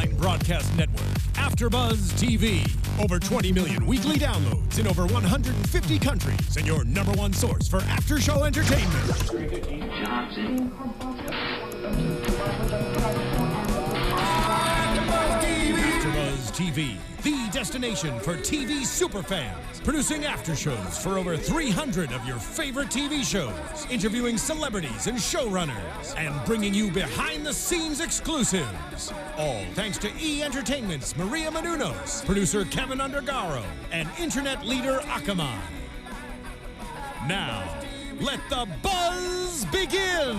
online broadcast network, AFTERBUZZ TV. Over 20 million weekly downloads in over 150 countries, and your number one source for after-show entertainment. AFTERBUZZ TV, the destination for TV superfans. Producing aftershows for over 300 of your favorite TV shows. Interviewing celebrities and showrunners. And bringing you behind-the-scenes exclusives. All thanks to E! Entertainment's Maria Menounos, producer Kevin Undergaro, and internet leader Akamai. Now, let the buzz begin!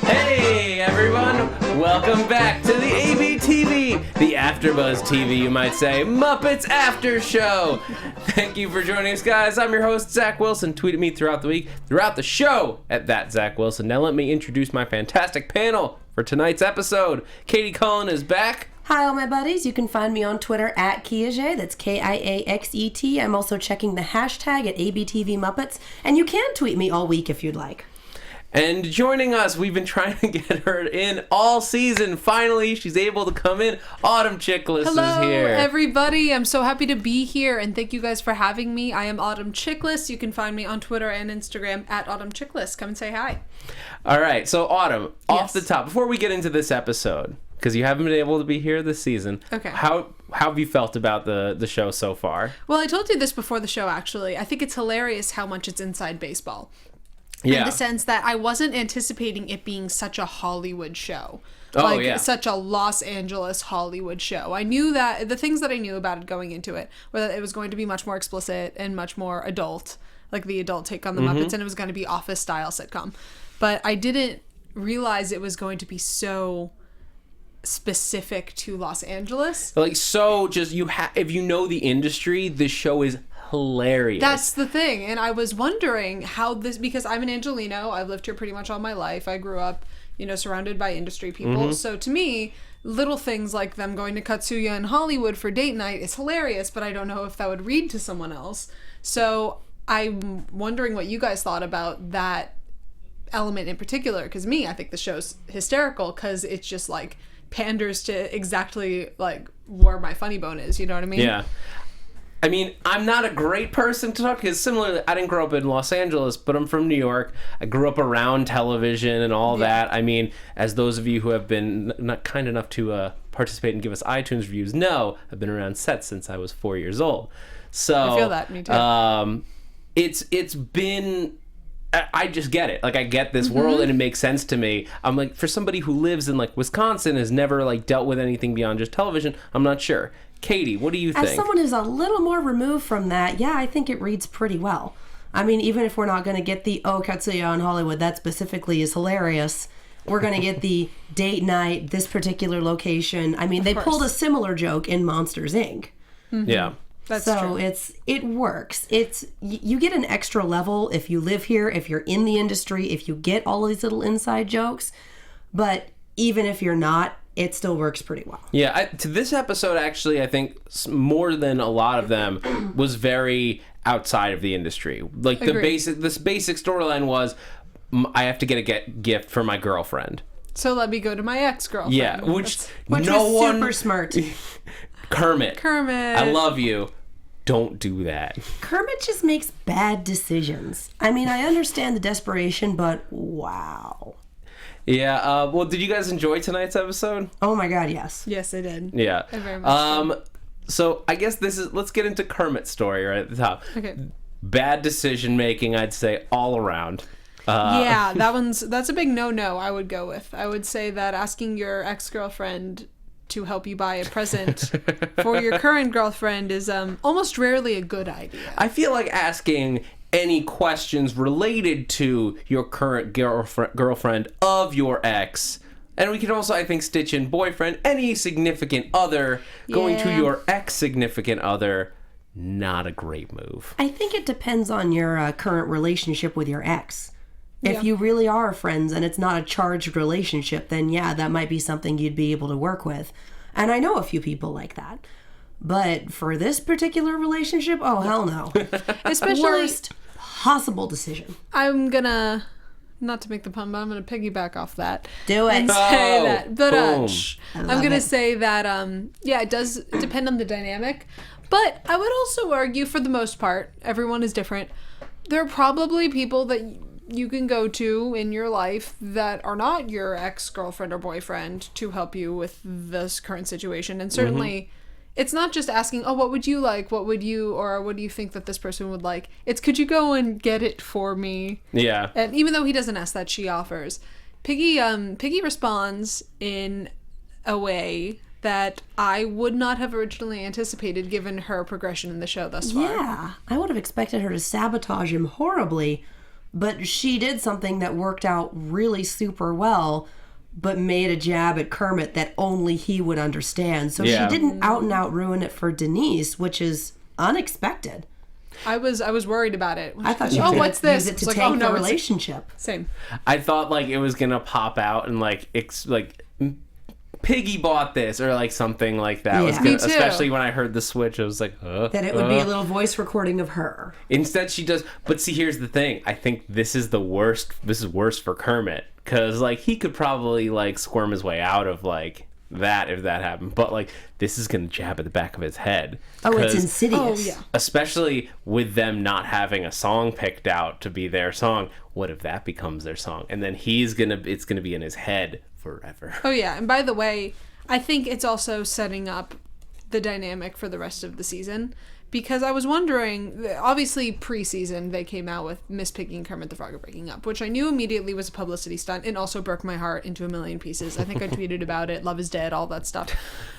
Hey everyone, welcome back to the ABTV, the AfterBuzz TV, you might say, Muppets After Show. Thank you for joining us, guys. I'm your host, Zach Wilson. Tweet at me throughout the week, throughout the show, at that Zach Wilson. Now let me introduce my fantastic panel for tonight's episode. Katie Cullen is back. Hi, all my buddies. You can find me on Twitter at Kiaxet. That's Kiaxet. I'm also checking the hashtag at ABTV Muppets, and you can tweet me all week if you'd like. And joining us, we've been trying to get her in all season. Finally, she's able to come in. Autumn Chiklis is here. Hello, everybody. I'm so happy to be here, and thank you guys for having me. I am Autumn Chiklis. You can find me on Twitter and Instagram at Autumn Chiklis. Come and say hi. All right, so Autumn, off Yes. the top, before we get into this episode, because you haven't been able to be here this season, Okay. How have you felt about the show so far? Well, I told you this before the show, actually. I think it's hilarious how much it's inside baseball. Yeah. In the sense that I wasn't anticipating it being such a Hollywood show. Oh, yeah. Such a Los Angeles Hollywood show. I knew that the things that I knew about it going into it were that it was going to be much more explicit and much more adult, like the adult take on the Muppets, and it was going to be office style sitcom. But I didn't realize it was going to be so specific to Los Angeles. Like, so just if you know the industry, this show is hilarious. That's the thing. And I was wondering how this, because I'm an Angelino, I've lived here pretty much all my life. I grew up, surrounded by industry people. So to me, little things like them going to Katsuya in Hollywood for date night is hilarious, but I don't know if that would read to someone else. So I'm wondering what you guys thought about that element in particular, because I think the show's hysterical because it's just like panders to exactly like where my funny bone is, you know what I mean? Yeah. I mean, I'm not a great person to talk because similarly, I didn't grow up in Los Angeles, but I'm from New York. I grew up around television and all that. I mean, as those of you who have been not kind enough to participate and give us iTunes reviews know, I've been around sets since I was 4 years old. So I feel that, me too. It's been... I just get it. Like, I get this world and it makes sense to me. I'm like, for somebody who lives in like Wisconsin, has never like dealt with anything beyond just television, I'm not sure. Katie, what do you think? As someone who's a little more removed from that, yeah, I think it reads pretty well. I mean, even if we're not going to get the Katsuya in Hollywood, that specifically is hilarious. We're going to get the date night, this particular location. I mean, they pulled a similar joke in Monsters, Inc. Yeah. That's so true. it works. You get an extra level if you live here, if you're in the industry, if you get all these little inside jokes. But even if you're not, it still works pretty well. Yeah, to this episode, actually, I think more than a lot of them was very outside of the industry. Like this basic storyline was, I have to get a gift for my girlfriend. So let me go to my ex-girlfriend. Yeah, which was super smart. Kermit, I love you. Don't do that. Kermit just makes bad decisions. I mean, I understand the desperation, but wow. Yeah, well, did you guys enjoy tonight's episode? Oh my god, yes. Yes, I did. Yeah. I very much did. So I guess let's get into Kermit's story right at the top. Okay. Bad decision making, I'd say, all around. Yeah, that's a big no-no I would go with. I would say that asking your ex-girlfriend to help you buy a present for your current girlfriend is almost rarely a good idea. I feel like asking any questions related to your current girlfriend of your ex, and we can also, I think, stitch in boyfriend, any significant other, going to your ex-significant other, not a great move. I think it depends on your current relationship with your ex. If you really are friends and it's not a charged relationship, then yeah, that might be something you'd be able to work with. And I know a few people like that. But for this particular relationship, oh, hell no. Especially Worst possible decision. I'm gonna not to make the pun, but I'm going to piggyback off that. Do it. And say that. But boom. I'm going to say that, it does depend on the dynamic. But I would also argue, for the most part, everyone is different. There are probably people that you can go to in your life that are not your ex-girlfriend or boyfriend to help you with this current situation. And certainly, it's not just asking, oh, what would you like? What do you think that this person would like? It's, could you go and get it for me? Yeah. And even though he doesn't ask that, she offers. Piggy responds in a way that I would not have originally anticipated given her progression in the show thus far. Yeah, I would have expected her to sabotage him horribly, but she did something that worked out really super well, but made a jab at Kermit that only he would understand. So she didn't out and out ruin it for Denise, which is unexpected. I was worried about it. I thought she was what's this? use it to It's tank the relationship. Same. I thought like it was gonna pop out and like Piggy bought this or like something like that. Yeah. Was gonna, Me too. Especially when I heard the switch, I was like, That it would be a little voice recording of her. Instead, she does. But see, here's the thing. I think this is the worst. This is worse for Kermit because like he could probably like squirm his way out of like that if that happened. But like this is gonna jab at the back of his head. Oh, it's 'Cause insidious. Oh, yeah. especially with them not having a song picked out to be their song. What if that becomes their song? And then it's gonna be in his head forever. Oh, yeah. And by the way, I think it's also setting up the dynamic for the rest of the season. Because I was wondering, obviously pre-season they came out with Miss Piggy and Kermit the Frog are breaking up, which I knew immediately was a publicity stunt and also broke my heart into a million pieces. I think I tweeted about it, love is dead, all that stuff.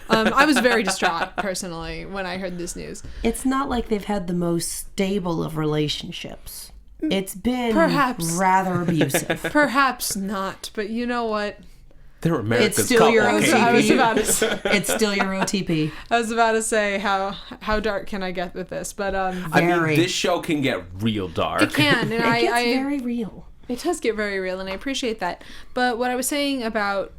I was very distraught, personally, when I heard this news. It's not like they've had the most stable of relationships. It's been Perhaps. rather abusive. Perhaps not, but you know what? They're America's It's still couple. your Katie. I was OTP. about to say, It's still your OTP. how dark can I get with this? But I mean, Very. this show can get real dark. it can, and It gets very real. It does get very real, and I appreciate that. But what I was saying about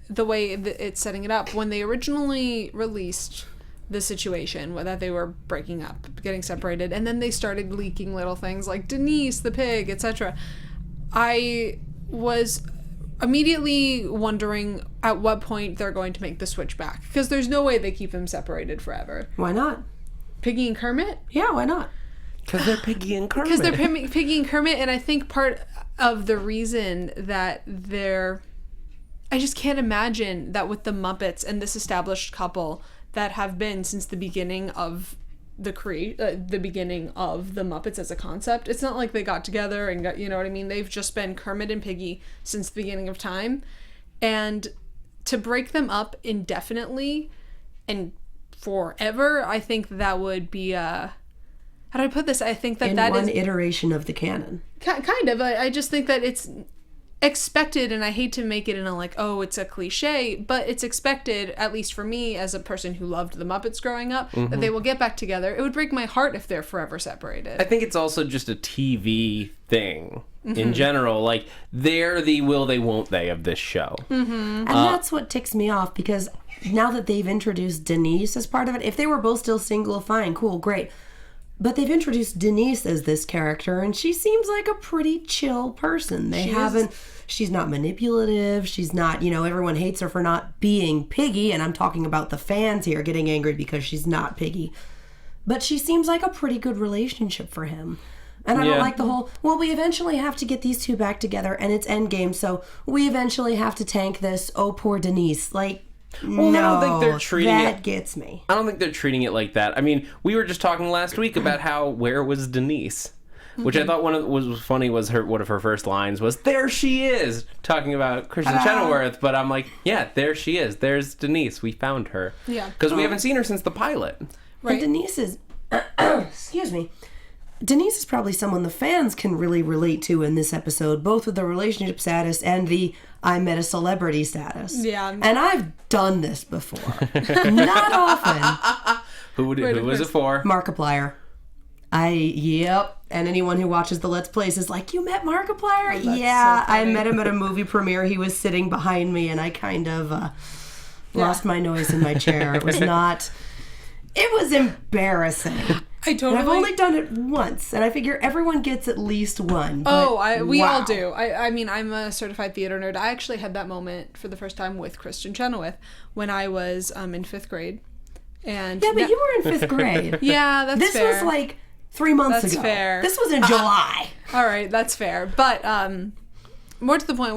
the way that it's setting it up, when they originally released the situation, that they were breaking up, getting separated, and then they started leaking little things like Denise, the pig, etc., I was immediately wondering at what point they're going to make the switch back. Because there's no way they keep them separated forever. Why not? Piggy and Kermit? Yeah, why not? Because they're Piggy and Kermit. Because they're Piggy and Kermit, and I think part of the reason that they're... I just can't imagine that with the Muppets and this established couple that have been since the beginning of the beginning of the Muppets as a concept. It's not like they got together and got, you know what I mean? They've just been Kermit and Piggy since the beginning of time. And to break them up indefinitely and forever, I think that would be how do I put this? I think that In that one is iteration of the canon. kind of. I just think that it's expected, and I hate to make it in a like, oh, it's a cliche, but it's expected, at least for me as a person who loved the Muppets growing up, that they will get back together. It would break my heart if they're forever separated. I think it's also just a TV thing in general. Like, they're the will they, won't they of this show. And that's what ticks me off, because now that they've introduced Denise as part of it, if they were both still single, fine, cool, great. But they've introduced Denise as this character, and she seems like a pretty chill person. She's not manipulative. She's not, everyone hates her for not being Piggy, and I'm talking about the fans here getting angry because she's not Piggy. But she seems like a pretty good relationship for him. And I don't like the whole, well, we eventually have to get these two back together, and it's endgame, so we eventually have to tank this, oh, poor Denise. Like, Well, no, I don't think they're treating that gets me. I don't think they're treating it like that. I mean, we were just talking last week about how where was Denise, which I thought was funny was one of her first lines was "There she is," talking about Kristen Chenoweth. But I'm like, yeah, there she is. There's Denise. We found her. Yeah. Because we haven't seen her since the pilot. Right. And Denise is, excuse me, Denise is probably someone the fans can really relate to in this episode, both with the relationship status and the I met a celebrity status. Yeah. And I've done this before. Not often. Who was it for? Markiplier. Yep. And anyone who watches the Let's Plays is like, you met Markiplier? Oh, yeah, so I funny. met him at a movie premiere. He was sitting behind me, and I kind of lost my noise in my chair. It was embarrassing. I totally. And I've only done it once, and I figure everyone gets at least one. We wow. all do. I mean, I'm a certified theater nerd. I actually had that moment for the first time with Kristen Chenoweth when I was in 5th grade. And Yeah, but you were in 5th grade. Yeah, that's This fair. was like 3 months That's ago. fair. This was in July. All right, that's fair. But more to the point,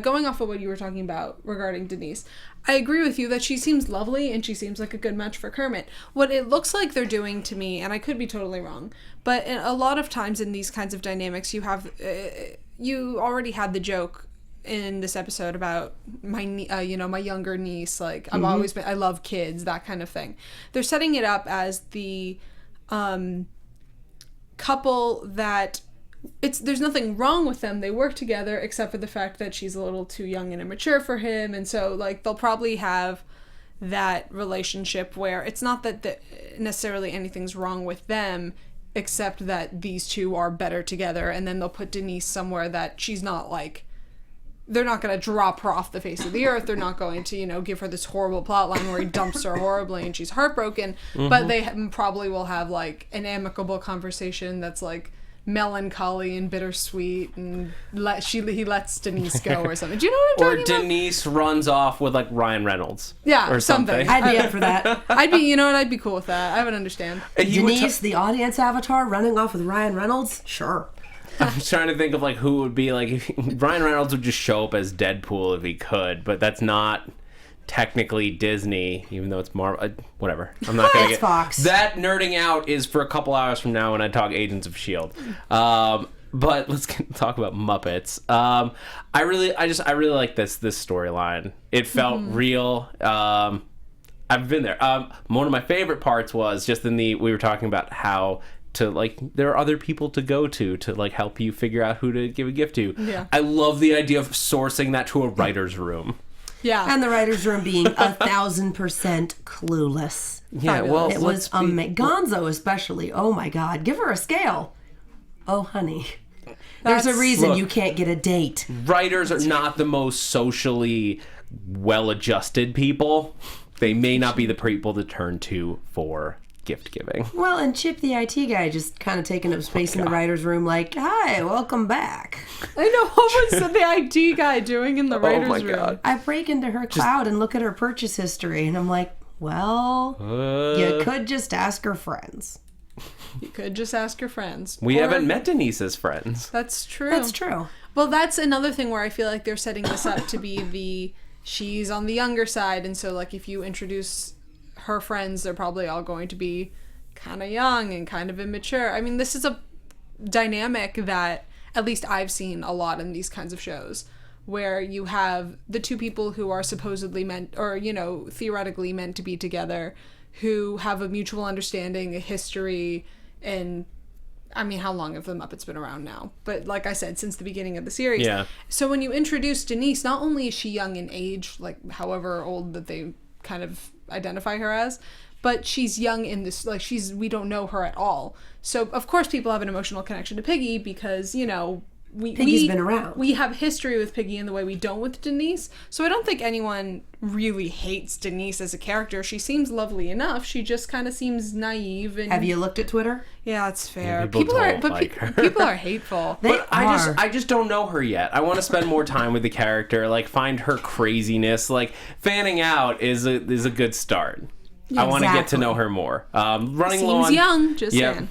going off of what you were talking about regarding Denise, I agree with you that she seems lovely and she seems like a good match for Kermit. What it looks like they're doing to me, and I could be totally wrong, but a lot of times in these kinds of dynamics, you have you already had the joke in this episode about my younger niece. Like I've always been, I love kids, that kind of thing. They're setting it up as the couple that. There's nothing wrong with them. They work together except for the fact that she's a little too young and immature for him. And so like they'll probably have that relationship where it's not that necessarily anything's wrong with them, except that these two are better together. And then they'll put Denise somewhere that she's not like, they're not going to drop her off the face of the earth. They're not going to, give her this horrible plot line where he dumps her horribly and she's heartbroken. But they probably will have like an amicable conversation that's like melancholy and bittersweet, and he lets Denise go or something. Do you know what I'm talking about? Or Denise runs off with like Ryan Reynolds. Yeah, or something. I'd be up for that. I'd be cool with that. I would understand. Denise, the audience avatar, running off with Ryan Reynolds? Sure. I'm trying to think of like who would be like Ryan Reynolds would just show up as Deadpool if he could, but that's not technically Disney, even though it's Marvel. Whatever. I'm not gonna It's Fox. That nerding out is for a couple hours from now when I talk Agents of S.H.I.E.L.D. But let's talk about Muppets. I really like this storyline. It felt real. I've been there. One of my favorite parts was just we were talking about how to like there are other people to go to like help you figure out who to give a gift to. Yeah. I love the idea of sourcing that to a writer's room. Yeah. And the writer's room being 1,000% clueless. Yeah, well, it was Gonzo especially. Oh my God, give her a scale. Oh honey, there's a reason you can't get a date. Writers are not the most socially well-adjusted people. They may not be the people to turn to for gift giving. Well, and Chip the IT guy just kind of taking up space in the writer's room like, hi, welcome back. I know, what was the IT guy doing in the writer's room? God. I break into her cloud and look at her purchase history, and I'm like, well, you could just ask her friends. You could just ask your friends. We haven't met Denise's friends. That's true. That's true. Well, that's another thing where I feel like they're setting this up to be she's on the younger side, and so like if you introduce her friends, they're probably all going to be kind of young and kind of immature. I mean, this is a dynamic that at least I've seen a lot in these kinds of shows, where you have the two people who are supposedly meant, or theoretically meant to be together, who have a mutual understanding, a history, and I mean, how long have the Muppets been around now? But like I said, since the beginning of the series. Yeah. So when you introduce Denise, not only is she young in age, like however old that they kind of identify her as, but she's young in this, like we don't know her at all. So of course people have an emotional connection to Piggy because, Piggy's been around. We have history with Piggy in the way we don't with Denise. So I don't think anyone really hates Denise as a character. She seems lovely enough. She just kind of seems naive. And Have you looked at Twitter? Yeah, that's fair. Yeah, people are, don't but like her. people are hateful. But I just don't know her yet. I want to spend more time with the character, like find her craziness. Like fanning out is a good start. Yeah, I want to get to exactly. know her more. Running Seems low on young, just saying.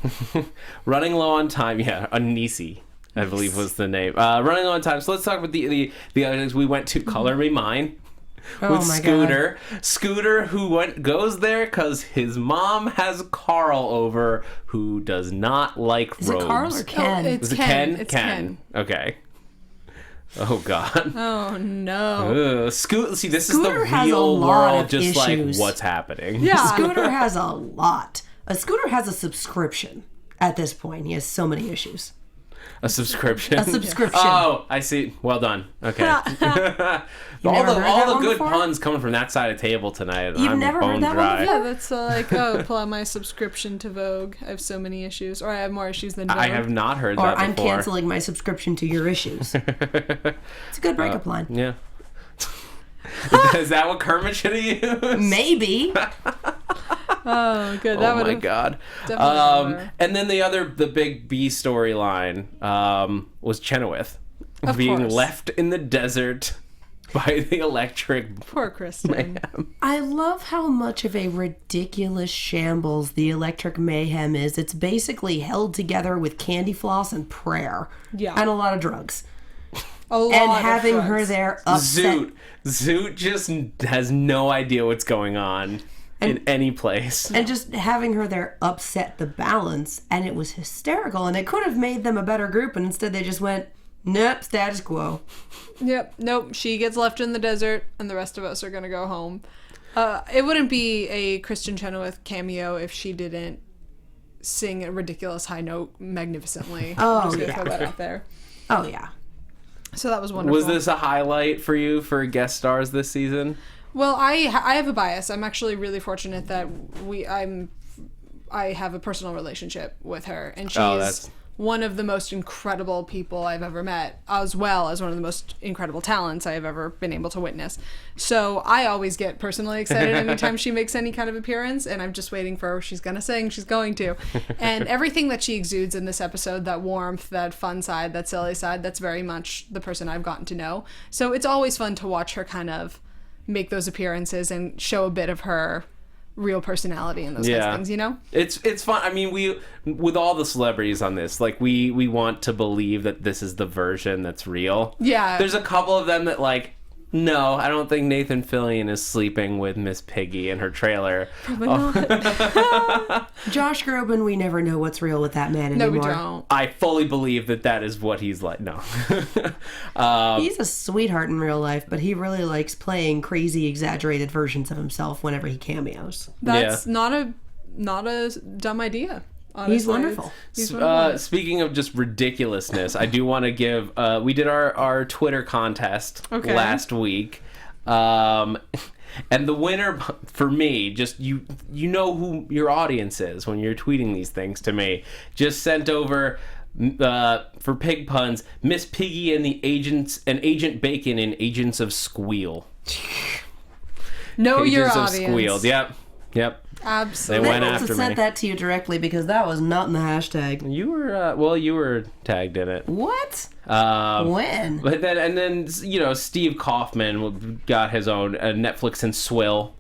Running low on time. Yeah, Anisi, I believe was the name. Running low on time. So let's talk about the other things. We went to Color Me Mine. With Scooter. God. Scooter, who goes there because his mom has Carl over, who does not like Is robes. it Carl or Ken? It's Ken. It's Ken. Okay. Oh God. Oh no. See, this Scooter is the has a real lot world, of just issues. like what's happening. Yeah. Scooter has a lot. Scooter has a subscription at this point. He has so many issues. A subscription. A subscription. Oh, I see. Well done. Okay. all never heard that the one good before? puns coming from that side of the table tonight. You've I'm never bone heard that one dry. before? Yeah, that's pull out my subscription to Vogue. I have so many issues, or I have more issues than Vogue. I have not heard Or that I'm before. canceling my subscription to your issues. It's a good breakup line. Yeah. Is that what Kermit should have used? Maybe. Oh, good. That Oh my god. definitely And then the big B storyline was Chenoweth Of being course. left in the desert by the electric Poor Kristen. mayhem. I love how much of a ridiculous shambles the electric mayhem is. It's basically held together with candy floss and prayer. Yeah. And a lot of drugs. A lot And of having her drugs. there upset. Zoot just has no idea what's going on in any place. And just having her there upset the balance. And it was hysterical. And it could have made them a better group. And instead they just went, nope, status quo. Yep. Nope. She gets left in the desert, and the rest of us are gonna go home. It wouldn't be a Kristen Chenoweth cameo if she didn't sing a ridiculous high note magnificently. Oh, I'm just gonna yeah. throw that out there. Oh, yeah. So that was wonderful. Was this a highlight for you for guest stars this season? Well, I have a bias. I'm actually really fortunate that I have a personal relationship with her, and she's that's- one of the most incredible people I've ever met, as well as one of the most incredible talents I have ever been able to witness. So I always get personally excited anytime she makes any kind of appearance, and I'm just waiting for her. She's gonna sing, she's going to. And everything that she exudes in this episode, that warmth, that fun side, that silly side, that's very much the person I've gotten to know. So it's always fun to watch her kind of make those appearances and show a bit of her real personality and those kinds of things, you know? It's fun. I mean, we with all the celebrities on this, like we want to believe that this is the version that's real. Yeah. There's a couple of them that like, no, I don't think Nathan Fillion is sleeping with Miss Piggy in her trailer. Probably not. Josh Groban, we never know what's real with that man No, anymore. we don't. I fully believe that is what he's like. No. He's a sweetheart in real life, but he really likes playing crazy, exaggerated versions of himself whenever he cameos. That's not a dumb idea. Honestly. He's wonderful. He's wonderful. Speaking of just ridiculousness, I do want to give. We did our Twitter contest last week, and the winner for me, just you know who your audience is when you're tweeting these things to me. Just sent over for pig puns, Miss Piggy and the agents and Agent Bacon in Agents of Squeal. Know your Agents of audience. Squealed. Yep. Absolutely. They went I must after have sent me. that to you directly because that was not in the hashtag. You were you were tagged in it. What? Um, When? But then you know Steve Kaufman got his own Netflix and Swill.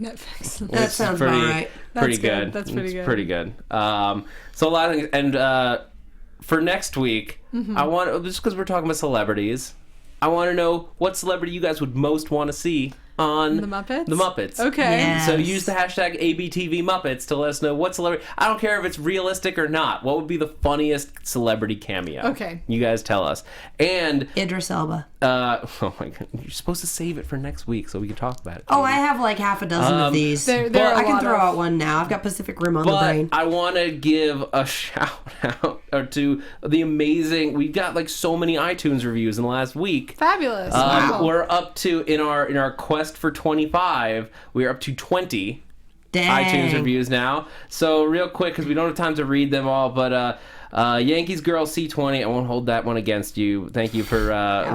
Netflix. That It's sounds pretty, about right. Pretty That's good. good. That's pretty It's good. Pretty good. So a lot of things, and for next week, Mm-hmm. I want just because we're talking about celebrities, I want to know what celebrity you guys would most want to see on The Muppets? The Muppets. Okay. Yeah. So Yes. use the hashtag ABTV Muppets to let us know what celebrity. I don't care if it's realistic or not. What would be the funniest celebrity cameo? Okay. You guys tell us. And Idris Elba. oh my god, you're supposed to save it for next week so we can talk about it. Oh, I have like half a dozen of these. There are I a can lot throw of- out one now. I've got Pacific Rim on the But brain. I want to give a shout out to the amazing. We've got like so many iTunes reviews in the last week. Fabulous. Wow. We're up to in our quest for 25. We're up to 20 Dang. iTunes reviews now. So real quick, because we don't have time to read them all, but Yankees Girl C20, I won't hold that one against you. Thank you for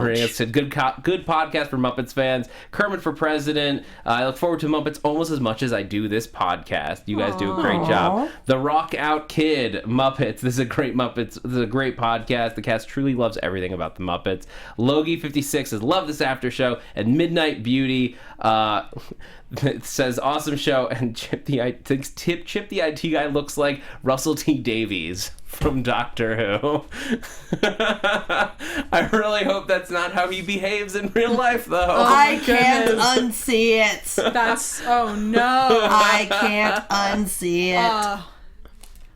bringing us to good podcast for Muppets fans. Kermit for President. I look forward to Muppets almost as much as I do this podcast. You guys do a great job. The Rock Out Kid Muppets. This is a great Muppets. This is a great podcast. The cast truly loves everything about the Muppets. Logie56 says, love this after show. And Midnight Beauty it says, awesome show. And Chip the IT guy looks like Russell T Davies from Doctor Who. I really hope that's not how he behaves in real life, though. I can't goodness. unsee it. That's oh no. I can't unsee it.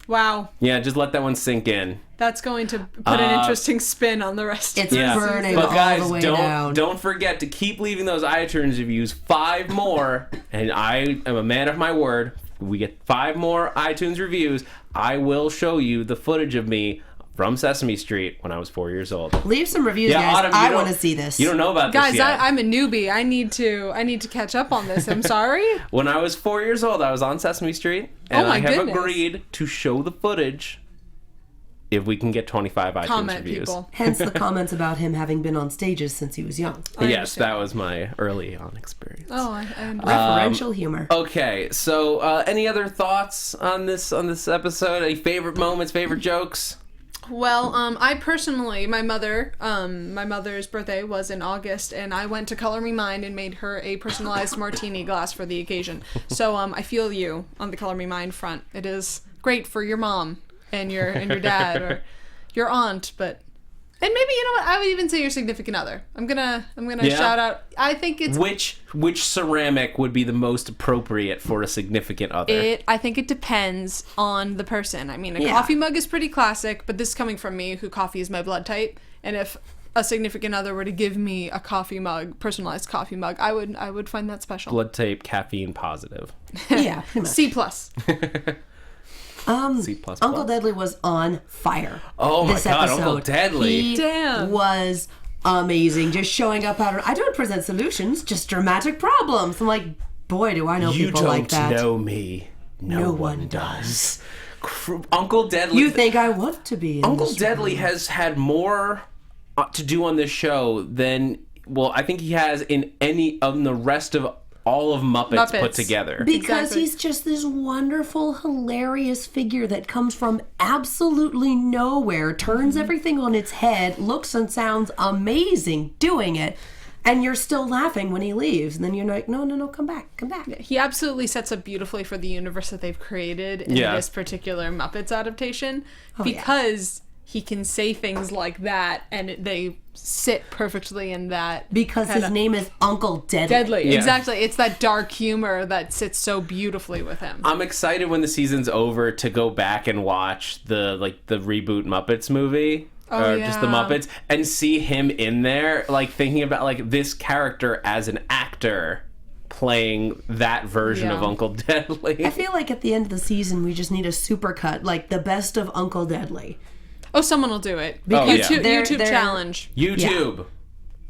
Wow. Yeah, just let that one sink in. That's going to put an interesting spin on the rest It's of Yeah, the burning but all guys, the way down. don't forget to keep leaving those iTunes reviews. 5 more, and I am a man of my word. We get 5 more iTunes reviews. I will show you the footage of me from Sesame Street when I was 4 years old. Leave some reviews, Yeah, guys. Autumn, you I don't- want to see this. You don't know about Guys, this yet. I'm a newbie. I need to catch up on this. I'm sorry. When I was 4 years old, I was on Sesame Street, and Oh my I have goodness. agreed to show the footage if we can get 25 iTunes Comment, reviews. people. Hence the comments about him having been on stages since he was young. Yes, understand. that was my early on experience. Oh, I Referential humor. Okay, so any other thoughts on this episode? Any favorite moments, favorite jokes? Well, I personally, my mother's birthday was in August, and I went to Color Me Mine and made her a personalized martini glass for the occasion. So I feel you on the Color Me Mine front. It is great for your mom and your dad or your aunt, and maybe, you know what, I would even say your significant other. I'm gonna shout out. I think it's which ceramic would be the most appropriate for a significant other. I think it depends on the person. I mean, a coffee mug is pretty classic, but this is coming from me, who coffee is my blood type. And if a significant other were to give me a coffee mug, personalized coffee mug, I would find that special. Blood type, caffeine positive. Yeah, C plus. C++. Uncle Deadly was on fire. Oh my this God, episode. Uncle Deadly. He Damn. was amazing. Just showing up out of, I don't present solutions, just dramatic problems. I'm like, boy, do I know people like that. You don't know me. No one does. Uncle Deadly. You think I want to be in Uncle this Deadly room. has had more to do on this show than, well, I think he has in any of the rest of all of Muppets put together. Because he's just this wonderful, hilarious figure that comes from absolutely nowhere, turns everything on its head, looks and sounds amazing doing it, and you're still laughing when he leaves. And then you're like, no, come back. He absolutely sets up beautifully for the universe that they've created in this particular Muppets adaptation, because he can say things like that and they sit perfectly in that. Because his name is Uncle Deadly. Yeah. Exactly. It's that dark humor that sits so beautifully with him. I'm excited when the season's over to go back and watch the reboot Muppets movie. Just the Muppets, and see him in there, like thinking about like this character as an actor playing that version of Uncle Deadly. I feel like at the end of the season we just need a supercut, like the best of Uncle Deadly. Oh, someone will do it. YouTube challenge. YouTube. Yeah.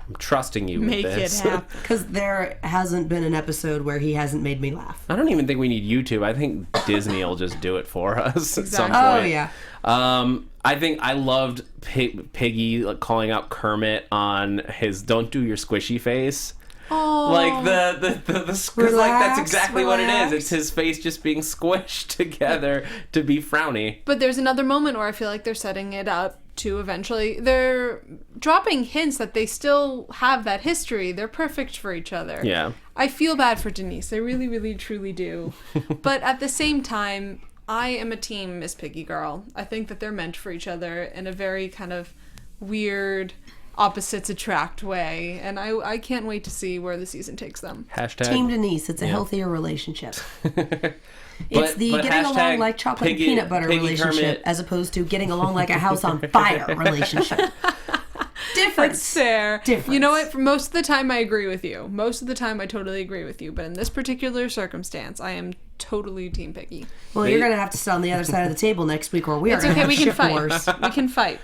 I'm trusting you Make with this. it happen. Because there hasn't been an episode where he hasn't made me laugh. I don't even think we need YouTube. I think Disney will just do it for us at some point. Oh, yeah. I think I loved Piggy calling out Kermit on his "Don't do your squishy face." Oh, like because like that's exactly what it is. It's his face just being squished together to be frowny. But there's another moment where I feel like they're setting it up to eventually, they're dropping hints that they still have that history. They're perfect for each other. Yeah. I feel bad for Denise. I really, really, truly do. But at the same time, I am a team Miss Piggy girl. I think that they're meant for each other in a very kind of weird, opposites attract way, and I can't wait to see where the season takes them. Hashtag Team Denise. It's a healthier relationship. It's the but getting along like chocolate and peanut butter relationship, Kermit. as opposed to getting along like a house on fire relationship. Difference. That's fair. Difference. You know what? For most of the time, I agree with you. Most of the time, I totally agree with you. But in this particular circumstance, I am totally Team Piggy. Well, you're going to have to sit on the other side of the table next week, or we are going to have we can ship fight. wars. We can fight.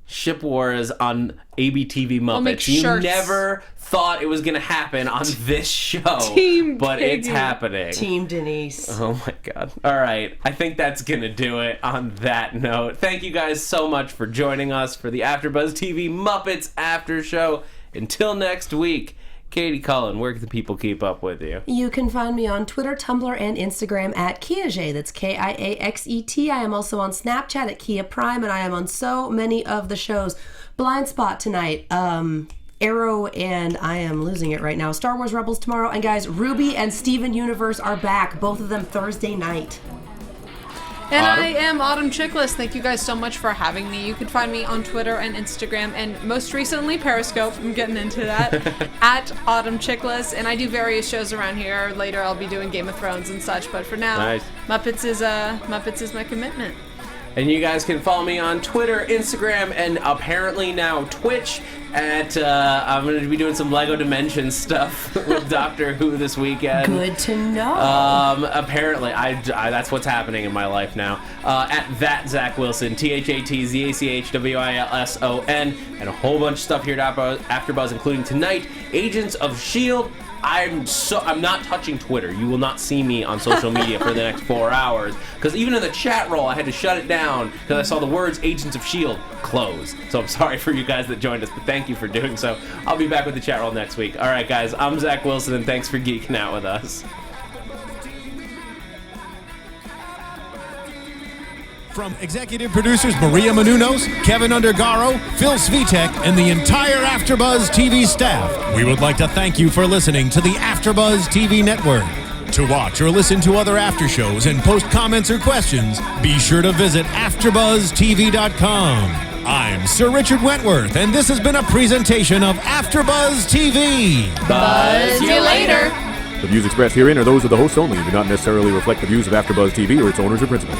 Ship wars on ABTV Muppets. make You shirts. never thought it was going to happen on this show, Team but Piggy. it's happening. Team Denise. Oh my God. All right. I think that's going to do it on that note. Thank you guys so much for joining us for the AfterBuzz TV Muppets After Show. Until next week, Katie Cullen, where can the people keep up with you? You can find me on Twitter, Tumblr, and Instagram at Kiaxet. That's Kiaxet. I am also on Snapchat at Kia Prime, and I am on so many of the shows. Blind Spot tonight, Arrow, and I am losing it right now. Star Wars Rebels tomorrow, and guys, Ruby and Steven Universe are back, both of them Thursday night. And I am Autumn Chiklis. Thank you guys so much for having me. You can find me on Twitter and Instagram, and most recently Periscope. I'm getting into that. At Autumn Chiklis. And I do various shows around here. Later I'll be doing Game of Thrones and such. But for now, Nice. Muppets is my commitment. And you guys can follow me on Twitter, Instagram, and apparently now Twitch at, I'm going to be doing some LEGO Dimensions stuff with Doctor Who this weekend. Good to know. Apparently, I that's what's happening in my life now. At that Zach Wilson, ThatZachWilson, and a whole bunch of stuff here at AfterBuzz, including tonight, Agents of S.H.I.E.L.D., I'm not touching Twitter. You will not see me on social media for the next 4 hours. Because even in the chat roll, I had to shut it down because I saw the words Agents of S.H.I.E.L.D. close. So I'm sorry for you guys that joined us, but thank you for doing so. I'll be back with the chat roll next week. All right, guys, I'm Zach Wilson, and thanks for geeking out with us. From executive producers Maria Menounos, Kevin Undergaro, Phil Svitek, and the entire AfterBuzz TV staff, we would like to thank you for listening to the AfterBuzz TV network. To watch or listen to other after shows and post comments or questions, be sure to visit AfterBuzzTV.com. I'm Sir Richard Wentworth, and this has been a presentation of AfterBuzz TV. Buzz you later. The views expressed herein are those of the hosts only and do not necessarily reflect the views of AfterBuzz TV or its owners or principals.